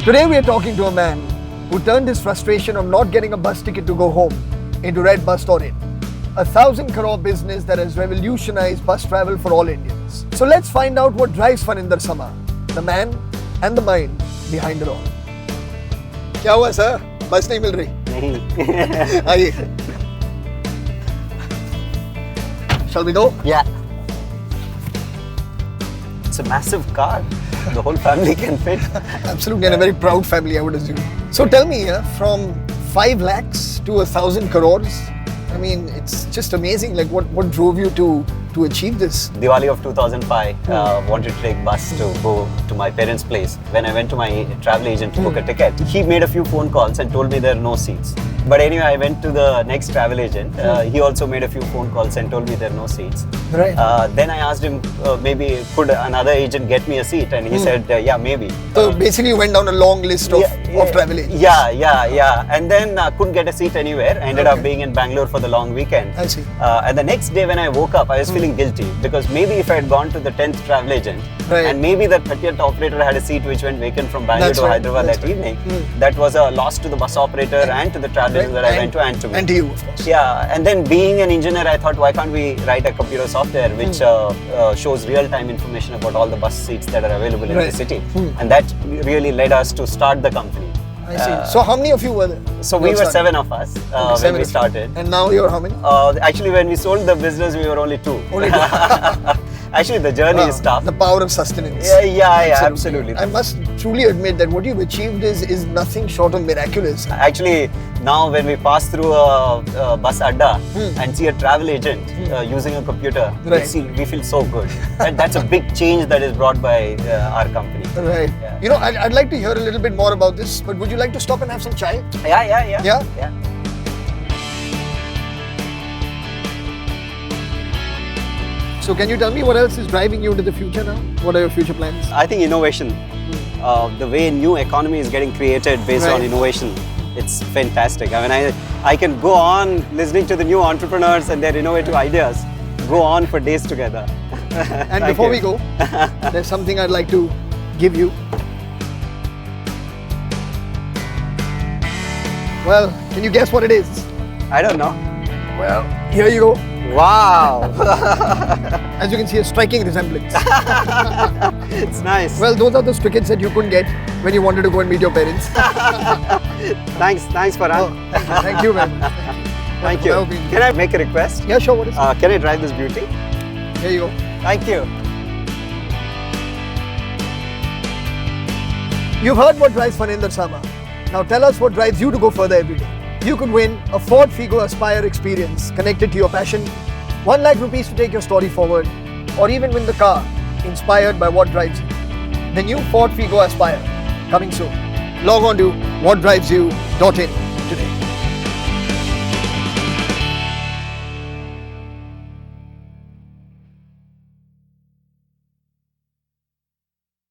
Today we are talking to a man who turned his frustration of not getting a bus ticket to go home into Red Bus Torrent, a 1,000 crore business that has revolutionized bus travel for all Indians. So let's find out what drives Faninder Sama, the man and the mind behind it all. क्या हुआ sir? बस नहीं मिल रही? नहीं. आइए. Shall we go? Yeah. It's a massive car. The whole family can fit. Absolutely, and a very proud family, I would assume. So tell me, from 5 lakhs to 1,000 crores, I mean, it's just amazing. Like, what drove you to achieve this? Diwali of 2005, wanted to take bus to go to my parents' place. When I went to my travel agent to book a ticket, he made a few phone calls and told me there are no seats. But anyway, I went to the next travel agent. He also made a few phone calls and told me there are no seats. Right. Then I asked him, maybe could another agent get me a seat? And he said, yeah, maybe. So basically, you went down a long list of travel agents. Yeah. And then couldn't get a seat anywhere. Ended up being in Bangalore for the long weekend. I see. And the next day when I woke up, I was feeling guilty because maybe if I had gone to the 10th travel agent and maybe the 30th operator had a seat which went vacant from Bangalore to Hyderabad that evening, that was a loss to the bus operator and to the travel agent that I went to and to me. And to you, of course. Yeah, and then being an engineer, I thought, why can't we write a computer software which shows real-time information about all the bus seats that are available in the city? And that really led us to start the company. I see. So how many of you were there? So we were 7 of us when we started. And now you're how many? Actually, when we sold the business, we were only 2. Only 2. Actually, the journey is tough. The power of sustenance. Yeah, absolutely. I must truly admit that what you've achieved is nothing short of miraculous. Actually, now when we pass through a bus adda and see a travel agent using a computer, we feel so good. And that's a big change that is brought by our company. Right. Yeah. You know, I'd like to hear a little bit more about this, but would you like to stop and have some chai? Yeah. So can you tell me what else is driving you into the future now? What are your future plans? I think innovation. The way new economy is getting created based on innovation, it's fantastic. I mean, I can go on listening to the new entrepreneurs and their innovative ideas, go on for days together. And before we go, there's something I'd like to give you. Well, can you guess what it is? I don't know. Well, here you go. Wow! As you can see, a striking resemblance. It's nice. Well, those are those tickets that you couldn't get when you wanted to go and meet your parents. Thanks, Farhan. Oh, thank you, man. Thank you. Can I make a request? Yeah, sure. What is it? Can I drive this beauty? Here you go. Thank you. You've heard what drives Faninder Sama. Now tell us what drives you to go further every day. You could win a Ford Figo Aspire experience connected to your passion, 1 lakh rupees to take your story forward, or even win the car inspired by what drives you. The new Ford Figo Aspire, coming soon. Log on to whatdrivesyou.in today.